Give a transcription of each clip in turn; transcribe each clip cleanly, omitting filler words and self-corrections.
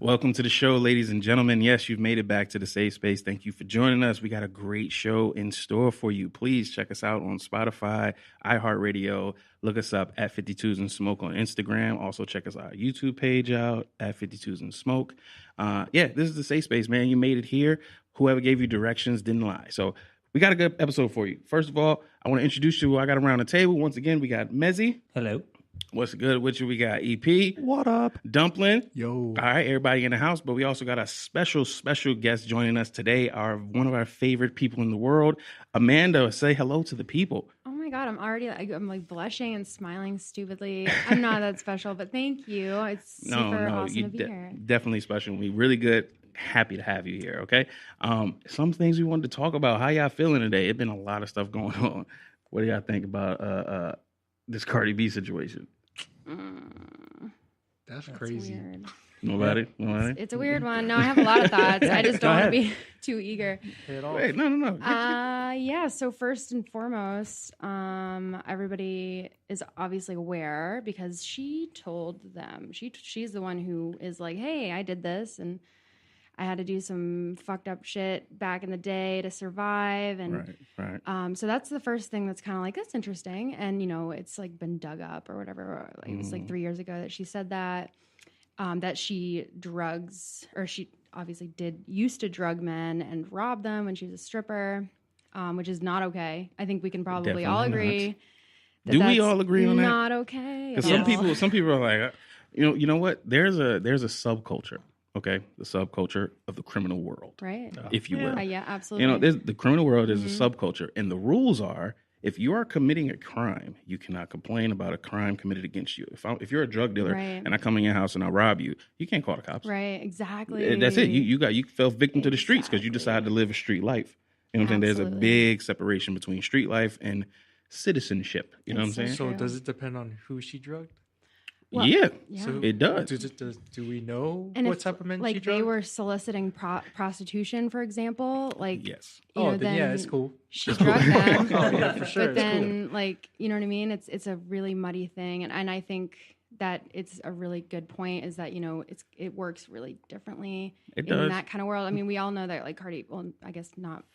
Welcome to the show, ladies and gentlemen. Yes, you've made it back to the safe space. Thank you for joining us. We got a great show in store for you. Please check us out on Spotify, iHeartRadio. Look us up at 52s and Smoke on Instagram. Also, check us our YouTube page out at 52s and Smoke. This is the safe space, man. You made it here. Whoever gave you directions didn't lie. So we got a good episode for you. First of all, I want to introduce you. I got around the table. Once again, we got Mezzy. Hello. What's good with you? We got EP. What up? Dumpling. Yo. All right, everybody in the house, but we also got a special guest joining us today. One of our favorite people in the world, Amanda. Say hello to the people. Oh my God, I'm like blushing and smiling stupidly. I'm not that special, but thank you. It's super awesome to be here. Definitely special. We really good. Happy to have you here. Okay. Some things we wanted to talk about. How y'all feeling today? It's been a lot of stuff going on. What do y'all think about this Cardi B situation? That's crazy. Weird. Nobody? It's a weird one. No, I have a lot of thoughts. I just don't want to be too eager. Wait, no. So first and foremost, everybody is obviously aware because she told them. She's the one who is like, hey, I did this and I had to do some fucked up shit back in the day to survive. And right. So that's the first thing that's kind of like, that's interesting. And, it's like been dug up or whatever. Like, it was like 3 years ago that she said that she obviously used to drug men and rob them when she was a stripper, which is not okay. I think we can probably Definitely all agree. Do we all agree on that? Not okay. Because some people are like, you know what? There's a subculture. Okay, the subculture of the criminal world, right? If you will, yeah, absolutely. There's the criminal world is a subculture, and the rules are: if you are committing a crime, you cannot complain about a crime committed against you. If you're a drug dealer and I come in your house and I rob you, you can't call the cops. Right, exactly. That's it. You fell victim to the streets because you decided to live a street life. You know what I'm saying? There's a big separation between street life and citizenship. You know what I'm saying? So does it depend on who she drugged? Well, yeah. So it does. Do we know and what type of men she like drugged? they were soliciting prostitution, for example, like yes. Then it's cool. She drugged them. For sure. But then, like, you know what I mean? It's a really muddy thing, and I think that it's a really good point. Is that it works really differently in that kind of world. I mean, we all know that like Cardi. Well, I guess not.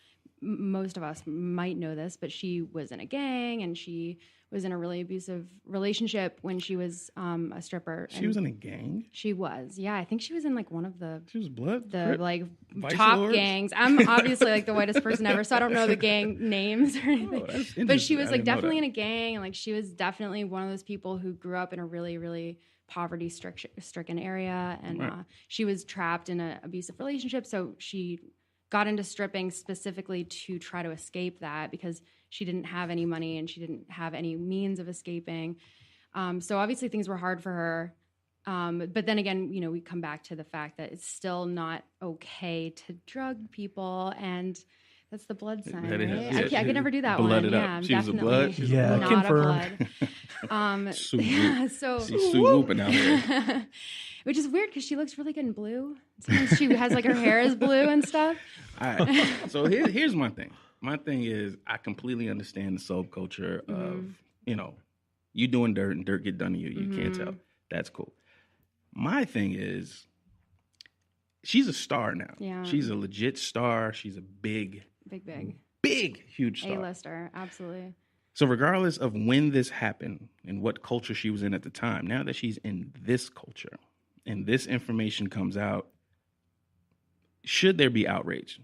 Most of us might know this, but she was in a gang and she was in a really abusive relationship when she was a stripper. She was in a gang? She was. Yeah, I think she was in like one of the... She was blood? The like top Lords? Gangs. I'm obviously like the whitest person ever, so I don't know the gang names or anything. But she was like definitely in a gang, and like she was definitely one of those people who grew up in a really, really poverty-stricken area, and she was trapped in an abusive relationship, so she got into stripping specifically to try to escape that because she didn't have any money and she didn't have any means of escaping. So obviously things were hard for her. But then again, we come back to the fact that it's still not okay to drug people, and that's the blood sign. That is, right? yeah, I could never do that blooded one. up. Yeah, I'm she was definitely a blood. Yeah, not confirmed. a blood. So she's swooping out there. Which is weird because she looks really good in blue. Sometimes she has like her hair is blue and stuff. All right. So here's my thing. My thing is I completely understand the subculture of, you doing dirt and dirt get done to you. You can't tell. That's cool. My thing is she's a star now. Yeah. She's a legit star. She's a big, huge star. A-lister, absolutely. So regardless of when this happened and what culture she was in at the time, now that she's in this culture and this information comes out, should there be outrage?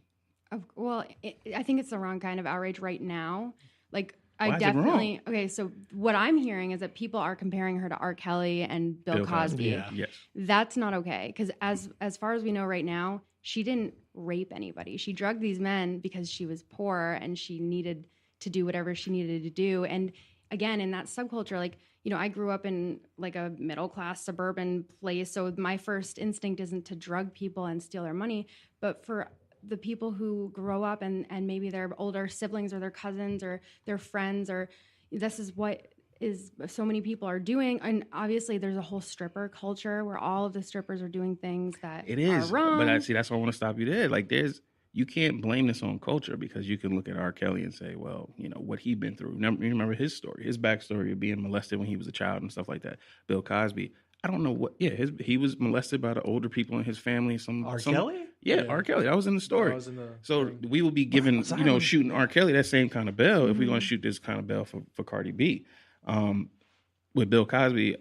I think it's the wrong kind of outrage right now. Like, Why is it wrong? Okay, so what I'm hearing is that people are comparing her to R. Kelly and Bill Cosby. Yeah. Yes. That's not okay, because as far as we know right now, she didn't rape anybody. She drugged these men because she was poor and she needed to do whatever she needed to do. And again, in that subculture, like, I grew up in like a middle-class suburban place, so my first instinct isn't to drug people and steal their money, but for the people who grow up and maybe their older siblings or their cousins or their friends, or this is what is so many people are doing. And obviously there's a whole stripper culture where all of the strippers are doing things that are wrong. But that's why I want to stop you there. Like you can't blame this on culture, because you can look at R. Kelly and say, well, what he'd been through. You remember his story, his backstory of being molested when he was a child and stuff like that. Bill Cosby, I don't know what. Yeah, he was molested by the older people in his family. R. Kelly? Yeah, R. Kelly. That was in the story. So we will be given, shooting R. Kelly that same kind of bell if we're going to shoot this kind of bell for Cardi B. With Bill Cosby,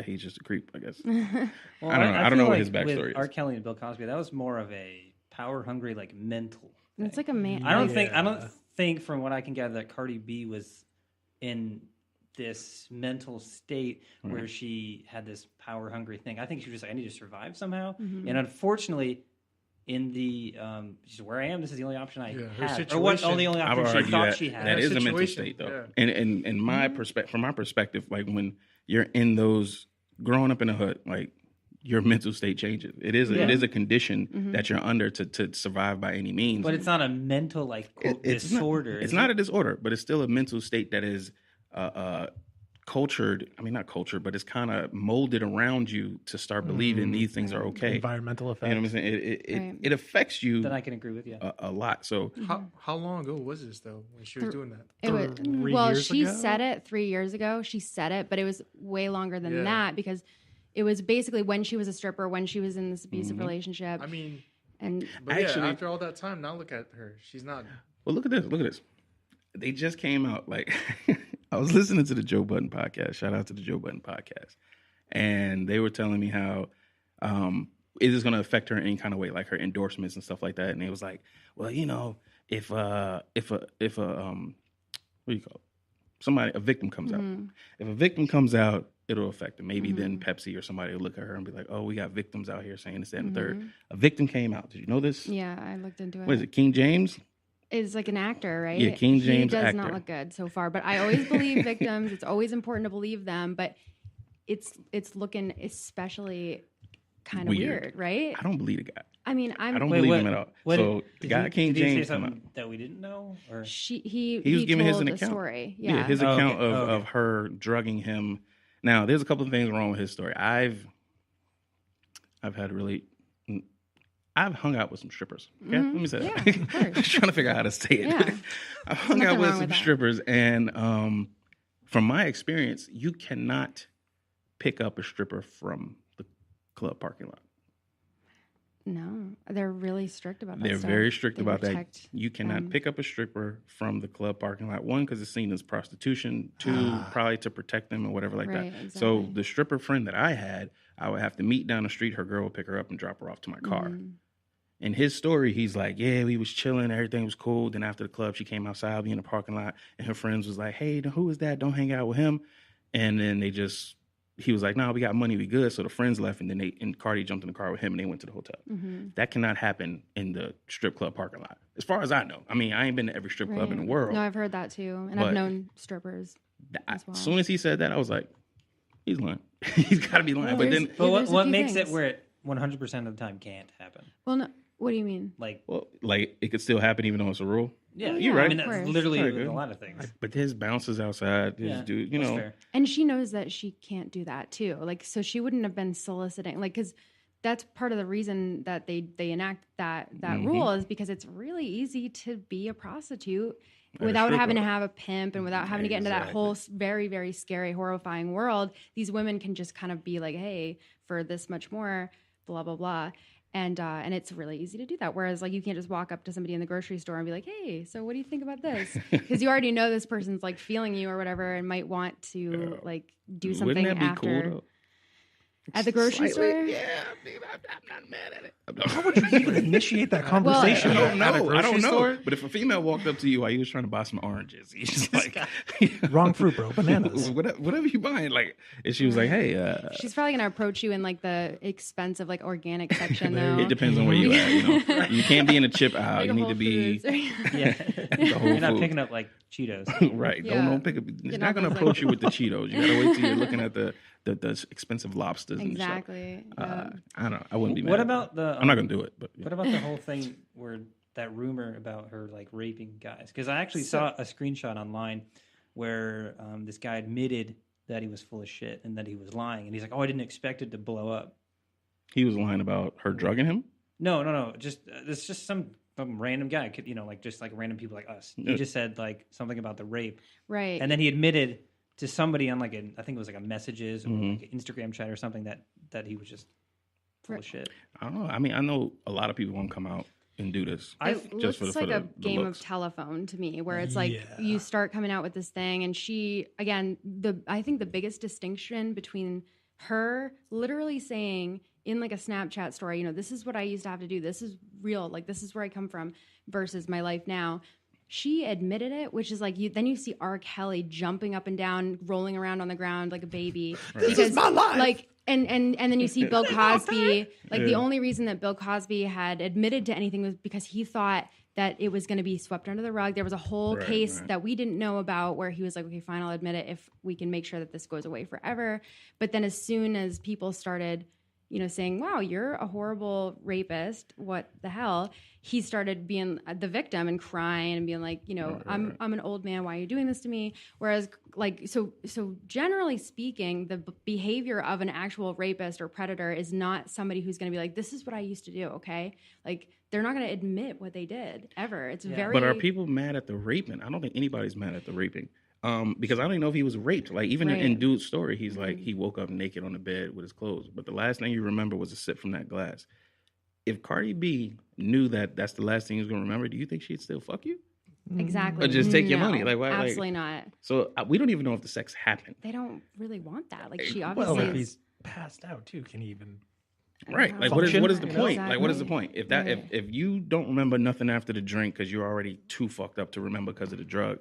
he's just a creep, I guess. Well, I don't know what his backstory is. R. Kelly and Bill Cosby, that was more of a power hungry, like mental thing. It's like a man. I don't think from what I can gather that Cardi B was in this mental state where she had this power hungry thing. I think she was just like, I need to survive somehow. And unfortunately, in the where I am, this is the only option I had. Or what only option she thought she had. That is a mental state though. Yeah. And in my from my perspective, like when you're in those growing up in the hood, like your mental state changes. It is a condition that you're under to survive by any means. But it's not a mental quote, disorder. It's not a disorder, but it's still a mental state that is cultured. I mean, not cultured, but it's kind of molded around you to start believing these things are okay. Environmental effects. You know what I'm saying? It affects you. That I can agree with you. A lot. So how long ago was this though when she was doing that? She said it 3 years ago. She said it, but it was way longer than that because it was basically when she was a stripper, when she was in this abusive relationship. I mean, but actually, after all that time, now look at her. She's not. Well, look at this. Look at this. They just came out. Like, I was listening to the Joe Budden podcast. Shout out to the Joe Budden podcast. And they were telling me how it is going to affect her in any kind of way, like her endorsements and stuff like that. And it was like, well, if a what do you call it? A victim comes out. If a victim comes out, it'll affect them. Maybe then Pepsi or somebody will look at her and be like, oh, we got victims out here saying this, that, and the third. A victim came out. Did you know this? Yeah, I looked into it. What is it, King James? Is like an actor, right? Yeah, King James He does actor. not look good so far, but I always believe victims. It's always important to believe them, but it's looking especially kind of weird, right? I don't believe the guy. I mean, I don't believe him at all. So the guy King James did he say something that we didn't know, or he was giving his told account. Story. Yeah, his account of her drugging him. Now, there's a couple of things wrong with his story. I've hung out with some strippers. Okay, let me say that. I'm just trying to figure out how to say it. Yeah. I've hung out with some strippers, and from my experience, you cannot pick up a stripper from the club parking lot. No, they're really strict about that. They're very strict about that. You cannot pick up a stripper from the club parking lot. One, because it's seen as prostitution. Two, probably to protect them or whatever like that. Exactly. So the stripper friend that I had, I would have to meet down the street. Her girl would pick her up and drop her off to my car. In his story, he's like, yeah, we was chilling. Everything was cool. Then after the club, she came outside, I'll be in the parking lot. And her friends was like, hey, who is that? Don't hang out with him. And then he was like, no, we got money, we good. So the friends left, and then Cardi jumped in the car with him, and they went to the hotel. That cannot happen in the strip club parking lot, as far as I know. I mean, I ain't been to every strip club in the world. No, I've heard that too, and I've known strippers as well. As soon as he said that, I was like, he's lying. He's got to be lying. But what makes it where it 100% of the time can't happen? Well, no. What do you mean? Like it could still happen even though it's a rule. Yeah, you're right. I mean, that's literally with a lot of things. But his bounces outside, his dude, fair. And she knows that she can't do that too. Like, so she wouldn't have been soliciting, like, because that's part of the reason that they enact that rule is because it's really easy to be a prostitute without having to have a pimp and without having to get into that whole very, very scary, horrifying world. These women can just kind of be like, hey, for this much more, blah, blah, blah. And it's really easy to do that. Whereas, like, you can't just walk up to somebody in the grocery store and be like, hey, so what do you think about this? Because you already know this person's, like, feeling you or whatever and might want to, like, do something Wouldn't that be after. Cool, though? At the grocery store? Yeah, I mean, I'm not mad at it. How would you even initiate that conversation? I don't know. But if a female walked up to you while you was trying to buy some oranges, he's just like, wrong fruit, bro, bananas. whatever you buying, like, and she was like, hey, she's probably gonna approach you in like the expensive, like, organic section though. It depends on where you at. You can't be in the chip aisle. Like you need to be You're not picking up like Cheetos. Right. Yeah. Don't pick up. It's not going to approach you with the Cheetos. You got to wait till you're looking at the expensive lobsters. Exactly. And stuff. I don't know. I wouldn't be mad. What about the? I'm not going to do it. But what about the whole thing where that rumor about her like raping guys? Because I actually saw a screenshot online where this guy admitted that he was full of shit and that he was lying, and he's like, "Oh, I didn't expect it to blow up." He was lying about her drugging him? No. Just it's just some random guy, just like random people like us. He just said like something about the rape, right? And then he admitted to somebody on I think it was like a messages or like an Instagram chat or something that that he was just full of shit? I don't know. I mean, I know a lot of people won't come out and do this. It looks like a game of telephone to me, where it's like you start coming out with this thing, and she, again, I think the biggest distinction between her literally saying in like a Snapchat story, you know, this is what I used to have to do, this is real, like this is where I come from, versus my life now. She admitted it, which is like then you see R. Kelly jumping up and down, rolling around on the ground like a baby. Right. Because, this is my life. Like, and then you see Bill Cosby. Like the only reason that Bill Cosby had admitted to anything was because he thought that it was going to be swept under the rug. There was a whole case that we didn't know about where he was like, okay, fine, I'll admit it if we can make sure that this goes away forever. But then as soon as people started, you know, saying, wow, you're a horrible rapist, what the hell? He started being the victim and crying and being like, you know, I'm an old man, why are you doing this to me? Whereas, like, so generally speaking, the behavior of an actual rapist or predator is not somebody who's going to be like, this is what I used to do, okay? Like, they're not going to admit what they did, ever. It's very... But are people mad at the raping? I don't think anybody's mad at the raping. Because I don't even know if he was raped. Like, even in Dude's story, he's like, he woke up naked on the bed with his clothes. But the last thing you remember was a sip from that glass. If Cardi B knew that that's the last thing he was going to remember, do you think she'd still fuck you? Exactly. Or just take your money? Like, why? Absolutely not. So we don't even know if the sex happened. They don't really want that. Like, she obviously Well, if he's passed out too, can he even... Right. Like, what is the point? Like, what is the point? If that if you don't remember nothing after the drink because you're already too fucked up to remember because of the drug,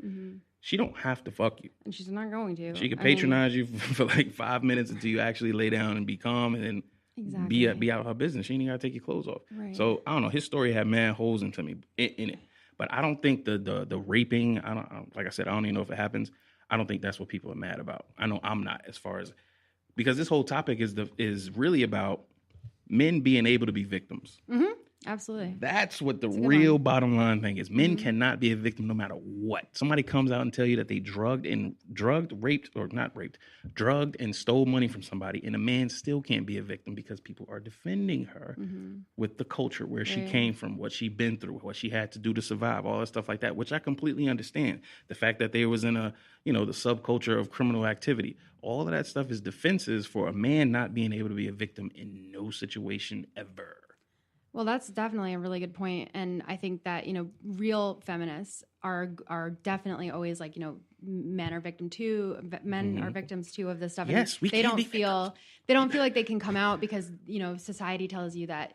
she don't have to fuck you. And she's not going to. She can patronize you for like 5 minutes until you actually lay down and be calm and then be out her business. She ain't got to take your clothes off. Right. So I don't know. His story had mad holes into me in it, but I don't think the raping. Like I said, I don't even know if it happens. I don't think that's what people are mad about. I know I'm not, as far as, because this whole topic is really about men being able to be victims. Mm-hmm. Absolutely. That's what the real bottom line thing is. Men cannot be a victim no matter what. Somebody comes out and tell you that they drugged, raped, and stole money from somebody, and a man still can't be a victim because people are defending her with the culture where she came from, what she'd been through, what she had to do to survive, all that stuff like that, which I completely understand. The fact that they was in the subculture of criminal activity. All of that stuff is defenses for a man not being able to be a victim in no situation ever. Well, that's definitely a really good point. And I think that, you know, real feminists are definitely always like, you know, men are victims too of this stuff. Yes, and they don't feel like they can come out because, you know, society tells you that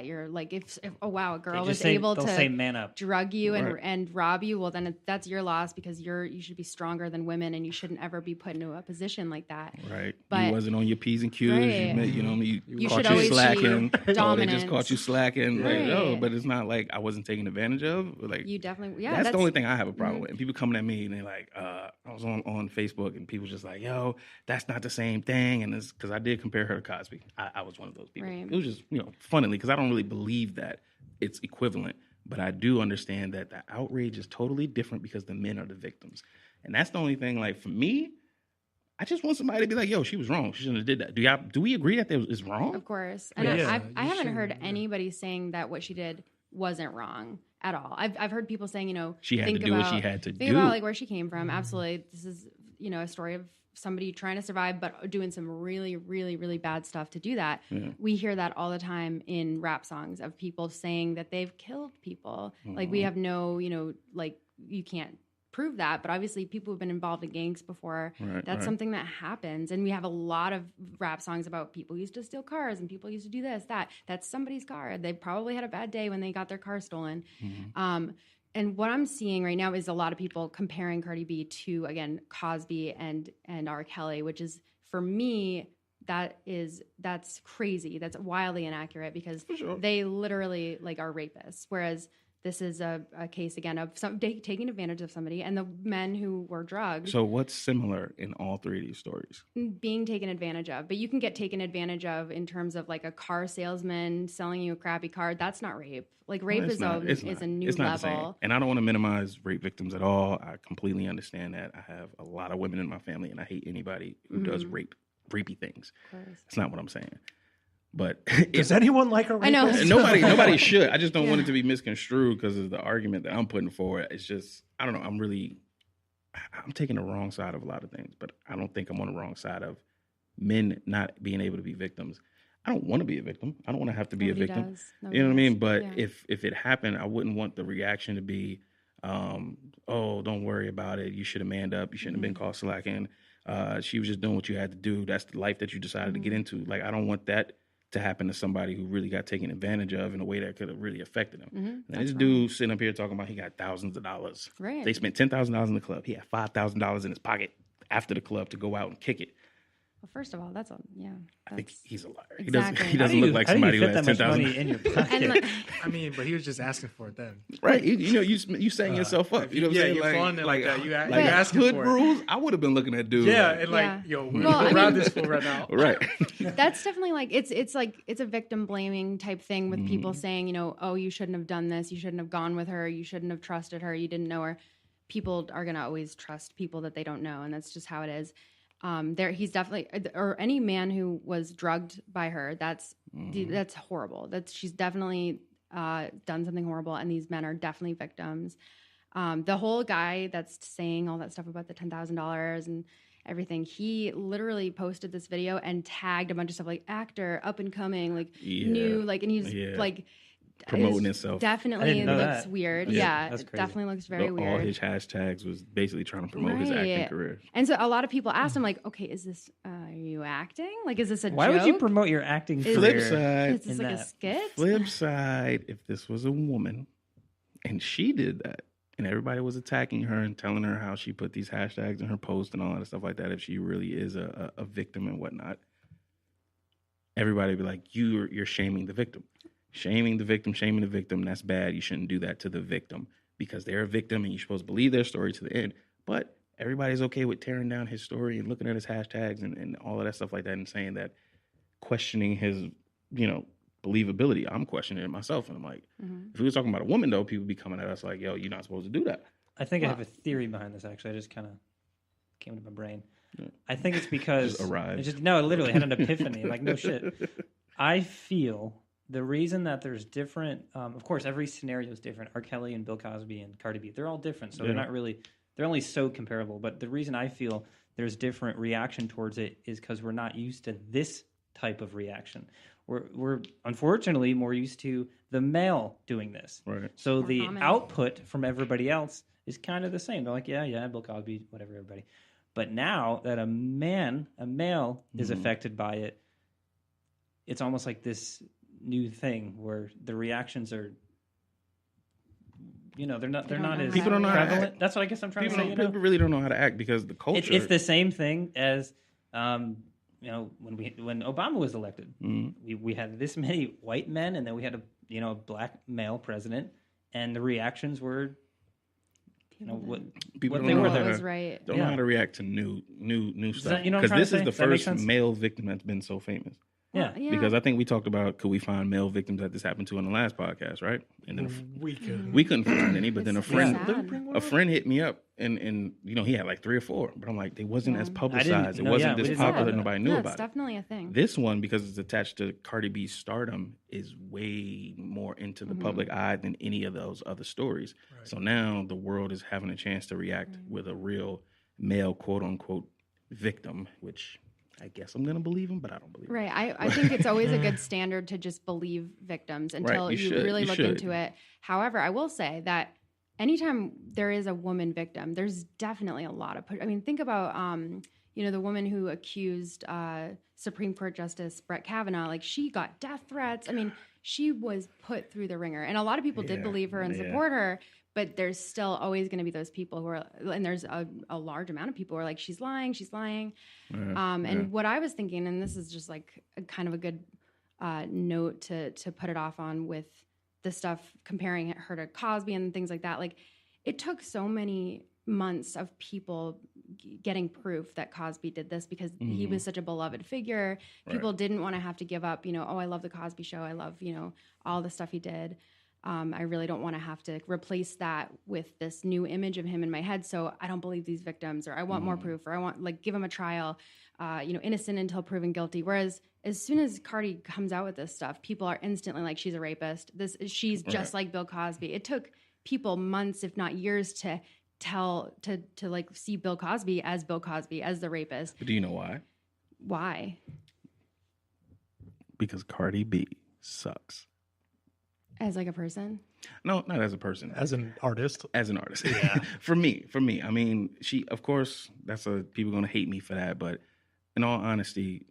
you're like, if oh wow, a girl was able to man up, drug you and rob you, well then that's your loss because you should be stronger than women and you shouldn't ever be put into a position like that. Right. But you wasn't on your P's and Q's. Right. You caught you slacking. Dominant. They just caught you slacking. Right. Like, oh, but it's not like I wasn't taken advantage of. Like, you definitely, that's the only thing I have a problem with. And people coming at me and they're like, I was on Facebook and people just like, yo, that's not the same thing. And it's because I did compare her to Cosby. I was one of those people. Right. It was just, funnily, because I don't really believe that it's equivalent. But I do understand that the outrage is totally different because the men are the victims. And that's the only thing, like, for me, I just want somebody to be like, yo, she was wrong. She shouldn't have did that. Do we agree that it's wrong? Of course. And I haven't heard anybody saying that what she did wasn't wrong at all. I've heard people saying, she had to do what she had to do. Think about like where she came from. Absolutely. This is, a story of somebody trying to survive, but doing some really, really, really bad stuff to do that. Yeah. We hear that all the time in rap songs of people saying that they've killed people. Mm-hmm. Like we have no, like you can't prove that, but obviously people who've been involved in gangs before, that's something that happens. And we have a lot of rap songs about people used to steal cars and people used to do this, that. That's somebody's car. They probably had a bad day when they got their car stolen. Mm-hmm. And what I'm seeing right now is a lot of people comparing Cardi B to, again, Cosby and R. Kelly, which is, for me, that's crazy. That's wildly inaccurate because they literally are rapists. Whereas this is a case, again, of taking advantage of somebody and the men who were drugged. So what's similar in all three of these stories? Being taken advantage of. But you can get taken advantage of in terms of like a car salesman selling you a crappy car. That's not rape. Like rape is a new level. And I don't want to minimize rape victims at all. I completely understand that. I have a lot of women in my family and I hate anybody who does rapey things. That's not what I'm saying. But does anyone like a rapist? I know. Nobody should. I just don't want it to be misconstrued because of the argument that I'm putting forward. It's just, I don't know. I'm taking the wrong side of a lot of things, but I don't think I'm on the wrong side of men not being able to be victims. I don't want to be a victim. I don't want to have to be a victim. Nobody You know what I mean? does. But if it happened, I wouldn't want the reaction to be, oh, don't worry about it. You should have manned up. You shouldn't have been caught slacking. She was just doing what you had to do. That's the life that you decided to get into. Like, I don't want that to happen to somebody who really got taken advantage of in a way that could have really affected them. And this dude sitting up here talking about he got thousands of dollars. Right. They spent $10,000 in the club. He had $5,000 in his pocket after the club to go out and kick it. Well, first of all, that's all. Yeah. I think he's a liar. Exactly. He doesn't look like somebody who has that much $10,000 money in your pocket. I mean, but he was just asking for it then. Right. You setting yourself up. You know what I'm saying? You're falling in like that. You're like asking hood for it. rules. I would have been looking at dude. Yeah, like, and like, yo, we're Well, around this fool right now. right. That's definitely like it's a victim blaming type thing with people saying, you know, oh, you shouldn't have done this, you shouldn't have gone with her, you shouldn't have trusted her, you didn't know her. People are gonna always trust people that they don't know, and that's just how it is. He's definitely, or any man who was drugged by her. That's horrible. She's definitely done something horrible, and these men are definitely victims. The whole guy that's saying all that stuff about the $10,000 and everything, he literally posted this video and tagged a bunch of stuff like actor, up and coming, like new, like, and he's like promoting himself. Definitely looks weird. Yeah, That's it crazy. definitely looks very weird. All his hashtags was basically trying to promote his acting career. And so a lot of people asked him, like, okay, is this, are you acting? Like, is this a Why joke? would you promote your acting career? Flip side. Is this like a skit? Flip side, if this was a woman and she did that and everybody was attacking her and telling her how she put these hashtags in her post and all that stuff like that, if she really is a victim and whatnot, everybody would be like, you're shaming the victim. Shaming the victim, that's bad. You shouldn't do that to the victim because they're a victim and you're supposed to believe their story to the end. But everybody's okay with tearing down his story and looking at his hashtags and all of that stuff like that and saying that, questioning his, believability. I'm questioning it myself. And I'm like, if we were talking about a woman, though, people be coming at us like, yo, you're not supposed to do that. I think I have a theory behind this, actually. I just kind of came to my brain. I think it's because... Just arrived. No, literally had an epiphany. Like, no shit. I feel... The reason that there's different, of course, every scenario is different. R. Kelly and Bill Cosby and Cardi B, they're all different. So they're only so comparable. But the reason I feel there's different reaction towards it is because we're not used to this type of reaction. We're unfortunately more used to the male doing this. Right. So more the common. output from everybody else is kind of the same. They're like, yeah, Bill Cosby, whatever, everybody. But now that a male is affected by it, it's almost like this new thing where the reactions are, they're not as people don't know how to prevalent. act. That's what I guess I'm trying to say. People really don't know how to act because the culture. It's the same thing as, when Obama was elected, we had this many white men, and then we had a black male president, and the reactions were, what people they don't were know there. how was to, right. don't know how to react to new stuff. That, you know what Because I'm this trying is to the say? Does that make first sense? male victim that's been so famous. Yeah. Because I think we talked about, could we find male victims that this happened to in the last podcast, right? And then We could. we couldn't find any, but then a It's friend sad. a friend hit me up and he had like 3 or 4, but I'm like, they wasn't as publicized. It no, wasn't we this didn't know popular. that. Nobody knew No, about it's it. definitely a thing. This one, because it's attached to Cardi B's stardom, is way more into the public eye than any of those other stories. Right. So now the world is having a chance to react with a real male, quote unquote, victim, which I guess I'm going to believe him, but I don't believe him. Right. I think it's always a good standard to just believe victims until Right, you really look into it. However, I will say that anytime there is a woman victim, there's definitely a lot of think about the woman who accused Supreme Court Justice Brett Kavanaugh. Like, she got death threats. I mean, she was put through the ringer, and a lot of people did believe her and support her. But there's still always going to be those people who are, and there's a large amount of people who are like, she's lying. And what I was thinking, and this is just like a kind of a good note to put it off on with the stuff comparing her to Cosby and things like that. Like, it took so many months of people getting proof that Cosby did this because he was such a beloved figure. People didn't want to have to give up, I love the Cosby Show. I love, all the stuff he did. I really don't want to have to replace that with this new image of him in my head. So I don't believe these victims, or I want more proof, or I want give him a trial, innocent until proven guilty. Whereas as soon as Cardi comes out with this stuff, people are instantly like, she's a rapist. She's just like Bill Cosby. It took people months, if not years, to see Bill Cosby as the rapist. But do you know why? Why? because Cardi B sucks. As like a person? No, not as a person. As an artist. As an artist. Yeah. For me. I mean, she, of course, people going to hate me for that. But in all honesty,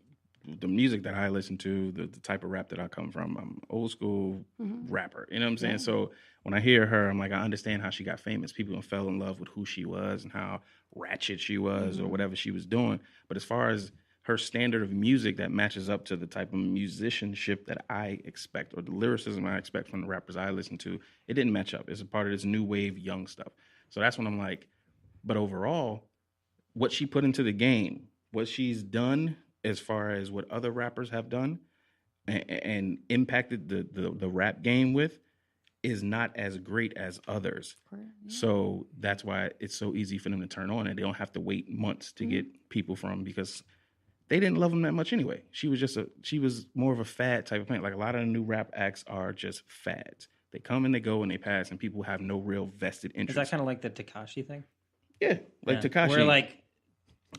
the music that I listen to, the type of rap that I come from, I'm old school rapper. You know what I'm saying? Yeah. So when I hear her, I'm like, I understand how she got famous. People fell in love with who she was and how ratchet she was or whatever she was doing. But as far as her standard of music that matches up to the type of musicianship that I expect or the lyricism I expect from the rappers I listen to, it didn't match up. It's a part of this new wave young stuff. So that's when I'm like, but overall, what she put into the game, what she's done as far as what other rappers have done and impacted the rap game with is not as great as others. Yeah. So that's why it's so easy for them to turn on and they don't have to wait months to get people from, because they didn't love him that much anyway. She was more of a fad type of thing. Like a lot of the new rap acts are just fads. They come and they go and they pass, and people have no real vested interest. Is that kind of like the Tekashi thing? Yeah, like Tekashi. Where like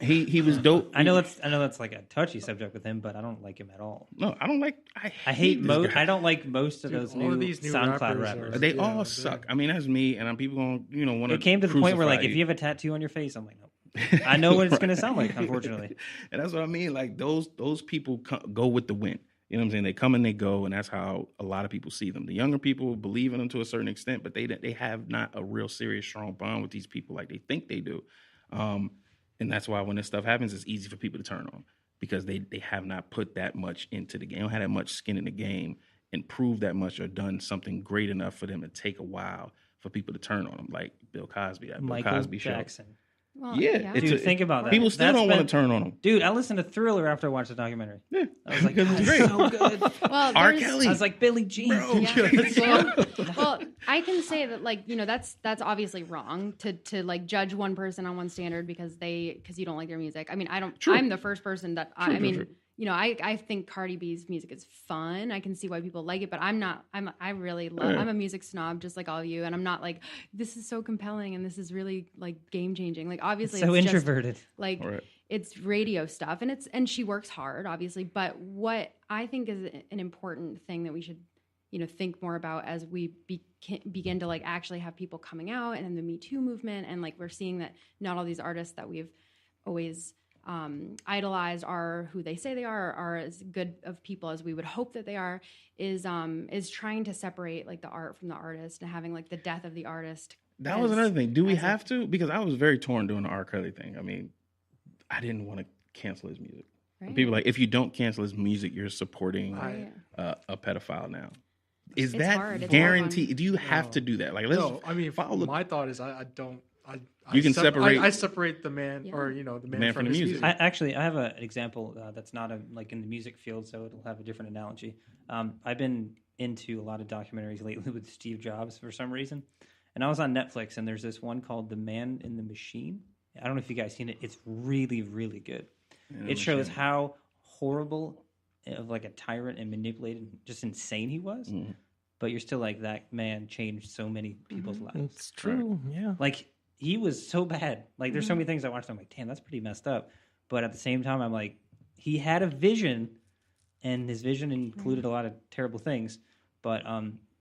he was dope. I know that's like a touchy subject with him, but I don't like him at all. No, I don't like. I hate this most. guy. I don't like most of Dude, those all new, of these new SoundCloud rappers rappers. They all suck. I mean, that's me, and people gonna want to. It came to the point where like if you have a tattoo on your face, I'm like, no. I know what it's going to sound like, unfortunately. And that's what I mean. Like those people go with the wind. You know what I'm saying? They come and they go, and that's how a lot of people see them. The younger people believe in them to a certain extent, but they have not a real serious, strong bond with these people like they think they do. And that's why when this stuff happens, it's easy for people to turn on, because they have not put that much into the game, don't have that much skin in the game and proved that much or done something great enough for them to take a while for people to turn on them, like Bill Cosby, that Michael Bill Cosby Jackson. show. Well, Yeah, Dude, think about that. People still That's don't want to turn on them. Dude, I listened to Thriller after I watched the documentary. Yeah, I was like, because God, it's it's great. so good. Well, R. there's- Kelly. I was like, Billie Jean. Bro. Yeah. Well, I can say that, like, you know, that's obviously wrong to like judge one person on one standard because you don't like their music. I mean, True. I'm the first person that I True. mean, you know, I think Cardi B's music is fun. I can see why people like it, but I really love. Yeah. I'm a music snob, just like all of you, and I'm not like, this is so compelling and this is really like game changing. Like, obviously, So it's introverted. Just, like, Right. it's radio stuff, and she works hard, obviously. But what I think is an important thing that we should, you know, think more about as we begin to like actually have people coming out, and then the Me Too movement, and like we're seeing that not all these artists that we've always idolized are who they say they are as good of people as we would hope that they are, is trying to separate like the art from the artist and having like the death of the artist. That was another thing. Do we as a- have to? Because I was very torn doing the R. Kelly thing. I mean, I didn't want to cancel his music. Right? People are like, if you don't cancel his music, you're supporting Right. a pedophile now. Is It's that hard. It's guaranteed? Do you have No. to do that? Like, let's No, I mean, follow the- my thought is I don't. You can separate- I separate the man, Yeah. or you know, the man, Man from from the his music. music. I have an example that's not like in the music field, so it'll have a different analogy. I've been into a lot of documentaries lately with Steve Jobs for some reason, and I was on Netflix, and there's this one called The Man in the Machine. I don't know if you guys seen it. It's really, really good. It shows how horrible of like a tyrant and manipulated, just insane he was. Mhm. But you're still like, that man changed so many people's lives. It's true. Yeah. Like, he was so bad. Like, there's so many things I watched. I'm like, damn, that's pretty messed up. But at the same time, I'm like, he had a vision, and his vision included a lot of terrible things. But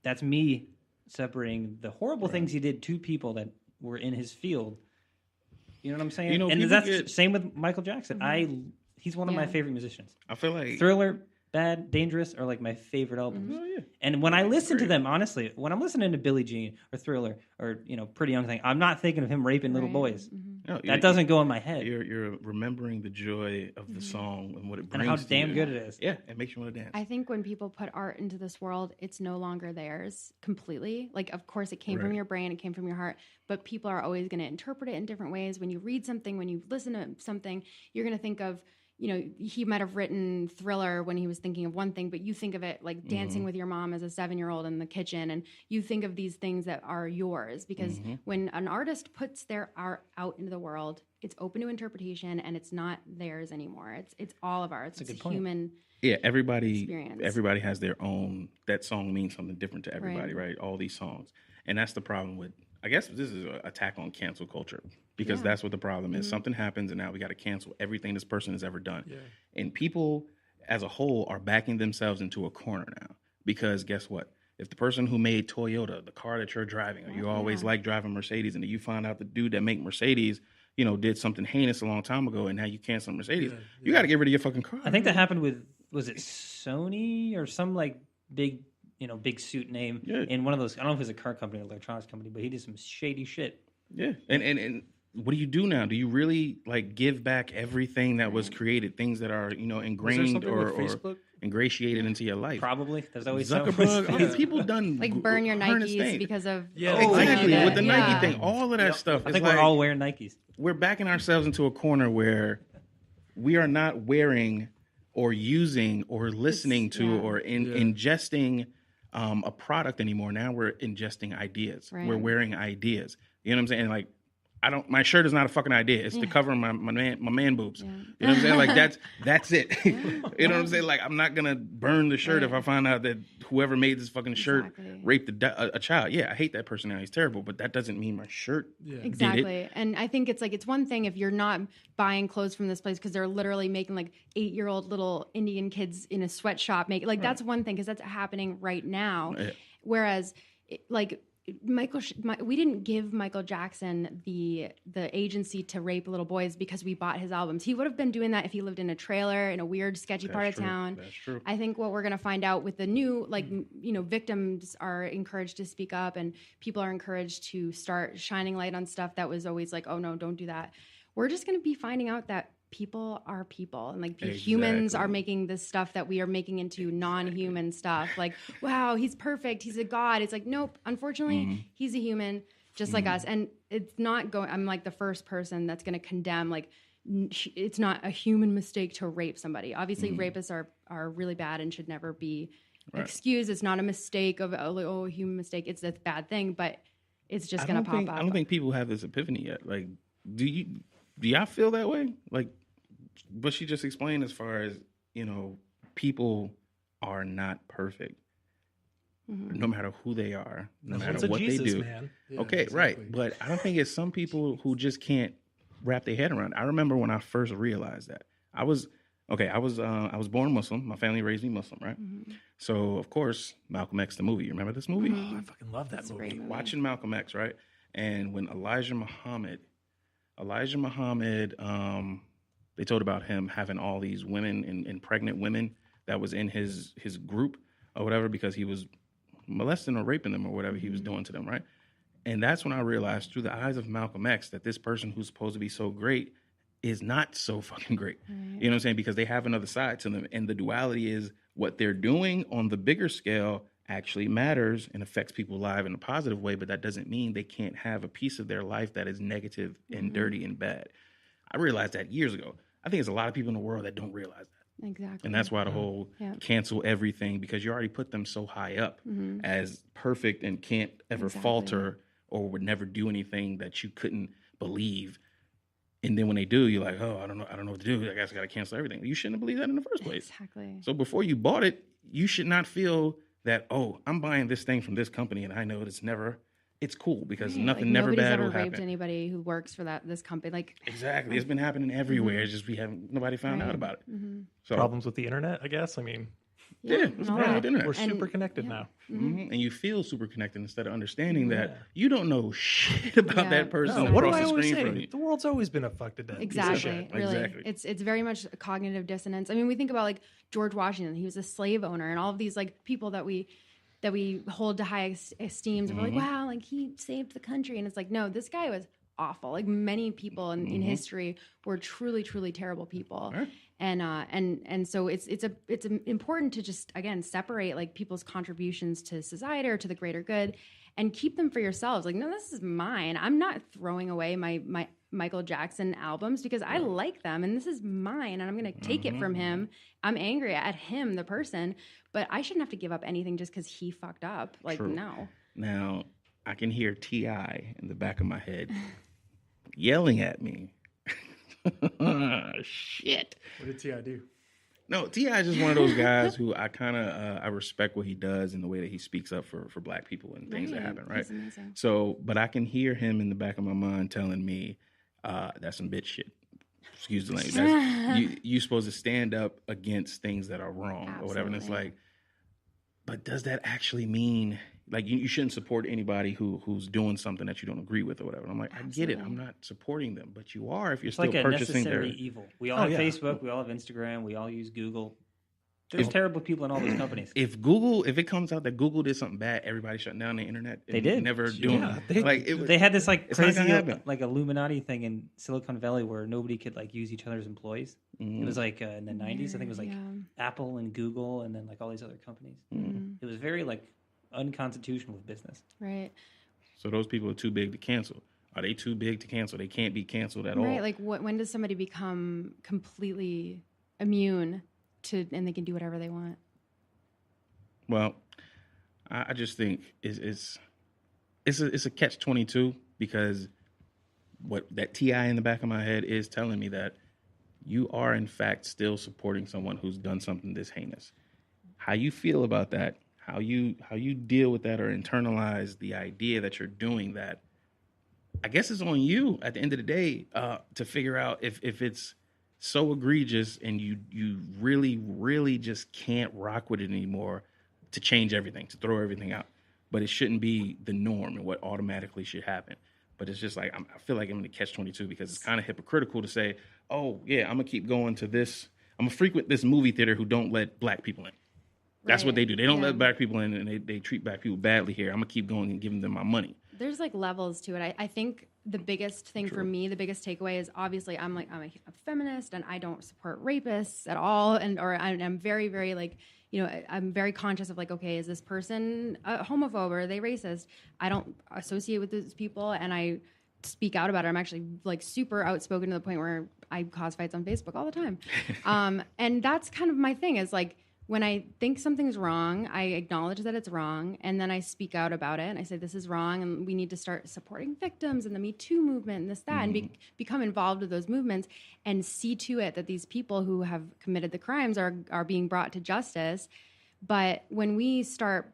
that's me separating the horrible things he did to people that were in his field. You know what I'm saying? You know, and people that's get- same with Michael Jackson. He's one of my Yeah. favorite musicians. I feel like Thriller, Bad, Dangerous are like my favorite albums. Oh, yeah. And when I listen to Great. them, honestly, when I'm listening to Billie Jean or Thriller or, you know, Pretty Young Thing, I'm not thinking of him raping little Right. boys. No, That doesn't go in my head. You're remembering the joy of the song and what it And brings. how to damn you. good it is. Yeah, it makes you want to dance. I think when people put art into this world, it's no longer theirs completely. Like, of course, it came from Right. your brain, it came from your heart, but people are always going to interpret it in different ways. When you read something, when you listen to something, you're going to think of, you know, he might have written Thriller when he was thinking of one thing, but you think of it like dancing with your mom as a 7-year-old in the kitchen, and you think of these things that are yours, because when an artist puts their art out into the world, it's open to interpretation and it's not theirs anymore. It's all of ours. That's a It's good point. human. Yeah, everybody experience. has their own. That song means something different to everybody, right? All these songs, and that's the problem with. I guess this is an attack on cancel culture, because that's what the problem is. Something happens, and now we got to cancel everything this person has ever done. Yeah. And people, as a whole are backing themselves into a corner now. Because guess what? If the person who made Toyota, the car that you're driving, or you always like driving Mercedes, and then you find out the dude that make Mercedes, did something heinous a long time ago, and now you cancel Mercedes, you got to get rid of your fucking car. I think that happened with, was it Sony or some like big suit name in one of those, I don't know if it was a car company or electronics company, but he did some shady shit. Yeah. And what do you do now? Do you really like give back everything that was created, things that are, ingrained or ingratiated into your life? Probably. There's always Zuckerberg. People done like burn your Nikes because of exactly with the Nike thing, all of that stuff. I think we're all wearing Nikes. We're backing ourselves into a corner where we are not wearing or using or listening to or ingesting a product anymore. Now we're ingesting ideas. Right. We're wearing ideas. You know what I'm saying? Like, my shirt is not a fucking idea. It's to cover my man boobs. Yeah. You know what I'm saying? Like that's it. You know what I'm saying? Like, I'm not gonna burn the shirt if I find out that whoever made this fucking shirt raped a child. Yeah, I hate that person now. He's terrible, but that doesn't mean my shirt did it. And I think it's one thing if you're not buying clothes from this place because they're literally making like 8-year-old little Indian kids in a sweatshop that's one thing because that's happening right now. Yeah. Whereas we didn't give Michael Jackson the agency to rape little boys because we bought his albums. He would have been doing that if he lived in a trailer in a weird, sketchy part of town. That's true. I think what we're going to find out with the new, victims are encouraged to speak up and people are encouraged to start shining light on stuff that was always like, oh no, don't do that. We're just going to be finding out that people are people and humans are making this stuff that we are making into non-human stuff. Like, wow, he's perfect. He's a god. It's like, nope, unfortunately, he's a human just like us. And it's not going, I'm like the first person that's going to condemn, it's not a human mistake to rape somebody. Obviously, rapists are really bad and should never be excused. It's not a mistake of, a human mistake. It's a bad thing, but it's just going to pop up. I don't think people have this epiphany yet. Like, do y'all feel that way? Like, what she just explained as far as, people are not perfect. No matter who they are, no matter what they do. Yeah, okay, exactly. Right. But I don't think it's some people who just can't wrap their head around it. I remember when I first realized that. I was born Muslim. My family raised me Muslim, right? Mm-hmm. So, of course, Malcolm X, the movie. You remember this movie? Oh, I fucking love that movie. Watching Malcolm X, right? And when Elijah Muhammad, they told about him having all these women and pregnant women that was in his group or whatever because he was molesting or raping them or whatever he was doing to them, right? And that's when I realized through the eyes of Malcolm X that this person who's supposed to be so great is not so fucking great. Right. You know what I'm saying? Because they have another side to them. And the duality is what they're doing on the bigger scale actually matters and affects people's lives in a positive way, but that doesn't mean they can't have a piece of their life that is negative and dirty and bad. I realized that years ago. I think there's a lot of people in the world that don't realize that. Exactly. And that's why the whole cancel everything, because you already put them so high up as perfect and can't ever falter or would never do anything that you couldn't believe. And then when they do, you're like, oh, I don't know what to do. I guess I got to cancel everything. You shouldn't have believed that in the first place. Exactly. So before you bought it, you should not feel that, oh, I'm buying this thing from this company and I know it's cool because nothing never bad will happen. Nobody's ever raped anybody who works for this company. Exactly. It's been happening everywhere. It's just nobody found out about it. So problems with the internet, I guess. I mean, it's with the internet. We're super connected now. And you feel super connected instead of understanding that you don't know shit about that person what do across I the always screen say? from you. The world's always been a fuck to death. Exactly. Really. It's very much a cognitive dissonance. I mean, we think about George Washington. He was a slave owner, and all of these people that we hold to high esteem. And we're like, wow, he saved the country. And it's like, no, this guy was awful. Many people in history were truly, truly terrible people. Right. And so it's important to just, again, separate people's contributions to society or to the greater good and keep them for yourselves. No, this is mine. I'm not throwing away my Michael Jackson albums because I like them and this is mine and I'm going to take it from him. I'm angry at him, the person, but I shouldn't have to give up anything just because he fucked up. No. Now, I can hear T.I. in the back of my head yelling at me. Shit. What did T.I. do? No, T.I. is just one of those guys who I kind of I respect what he does and the way that he speaks up for Black people and things that happen, right? So, but I can hear him in the back of my mind telling me, that's some bitch shit. excuse the language, you're supposed to stand up against things that are wrong or whatever. And it's like, but does that actually mean like you shouldn't support anybody who's doing something that you don't agree with or whatever? And I'm like, I get it. I'm not supporting them, but you are if you're still like purchasing a necessary evil. We all have Facebook. We all have Instagram. We all use Google. There's terrible people in all those companies. If it comes out that Google did something bad, everybody shut down the internet. They did. Never doing it. They had this like crazy like Illuminati thing in Silicon Valley where nobody could like use each other's employees. It was like in the 90s. I think it was like Apple and Google and then like all these other companies. It was very like unconstitutional with business. Right. So those people are too big to cancel. Are they too big to cancel? They can't be canceled at all. Right. Like when does somebody become completely immune and they can do whatever they want? Well, I just think it's a catch-22 because what that TI in the back of my head is telling me that you are in fact still supporting someone who's done something this heinous. How you feel about that, how you deal with that or internalize the idea that you're doing that, I guess it's on you at the end of the day to figure out if it's so egregious and you really, really just can't rock with it anymore to change everything, to throw everything out. But it shouldn't be the norm and what automatically should happen. But it's just like, I feel like I'm in the catch-22 because it's kind of hypocritical to say, oh, yeah, I'm going to keep going to this. I'm going to frequent this movie theater who don't let black people in. That's what they do. They don't let black people in and they treat black people badly here. I'm going to keep going and giving them my money. There's like levels to it. I think the biggest thing for me, the biggest takeaway is obviously I'm a feminist and I don't support rapists at all. I'm very, very like, I'm very conscious of like, okay, is this person a homophobe or are they racist? I don't associate with those people and I speak out about it. I'm actually like super outspoken to the point where I cause fights on Facebook all the time. And that's kind of my thing is like, when I think something's wrong, I acknowledge that it's wrong, and then I speak out about it, and I say, this is wrong, and we need to start supporting victims and the Me Too movement and this, that, and become involved with those movements and see to it that these people who have committed the crimes are being brought to justice. But when we start,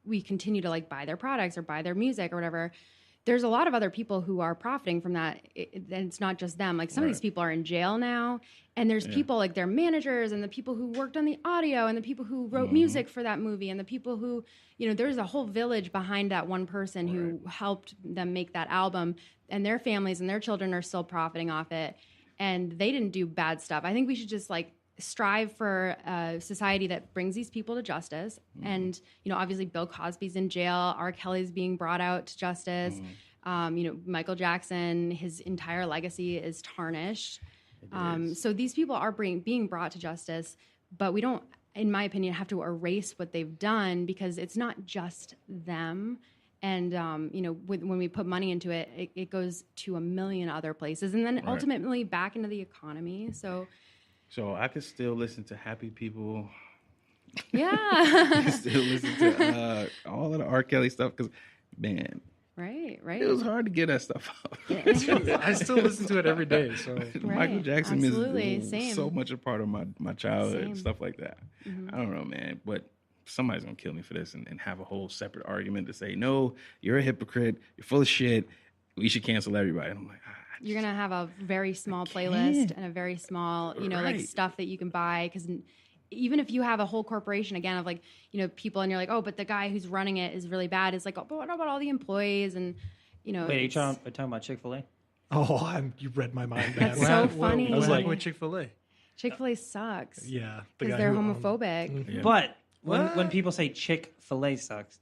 we continue to, like, buy their products or buy their music or whatever, there's a lot of other people who are profiting from that, and it's not just them. Like, some of these people are in jail now, and there's people like their managers and the people who worked on the audio and the people who wrote music for that movie and the people who, there's a whole village behind that one person who helped them make that album, and their families and their children are still profiting off it, and they didn't do bad stuff. I think we should just, like, strive for a society that brings these people to justice. And, obviously Bill Cosby's in jail. R. Kelly's being brought out to justice. Michael Jackson, his entire legacy is tarnished. So these people are being brought to justice, but we don't, in my opinion, have to erase what they've done because it's not just them. And, when we put money into it, it goes to a million other places and then ultimately back into the economy. So I could still listen to Happy People. Yeah. I could still listen to all of the R. Kelly stuff because, man. Right. It was hard to get that stuff out. I still listen to it every day. So Michael Jackson is Same. so much a part of my childhood and stuff like that. I don't know, man, but somebody's going to kill me for this and have a whole separate argument to say, no, you're a hypocrite. You're full of shit. We should cancel everybody. And I'm like, you're going to have a very small playlist and a very small, like stuff that you can buy. Because even if you have a whole corporation, again, of like, people and you're like, oh, but the guy who's running it is really bad. It's like, oh, but what about all the employees? And, Wait, are you talking about Chick-fil-A? Oh, you read my mind, man. That's so funny. I was like, with Chick-fil-A? Chick-fil-A sucks. Yeah. Because they're homophobic. Yeah. But when people say Chick-fil-A sucks,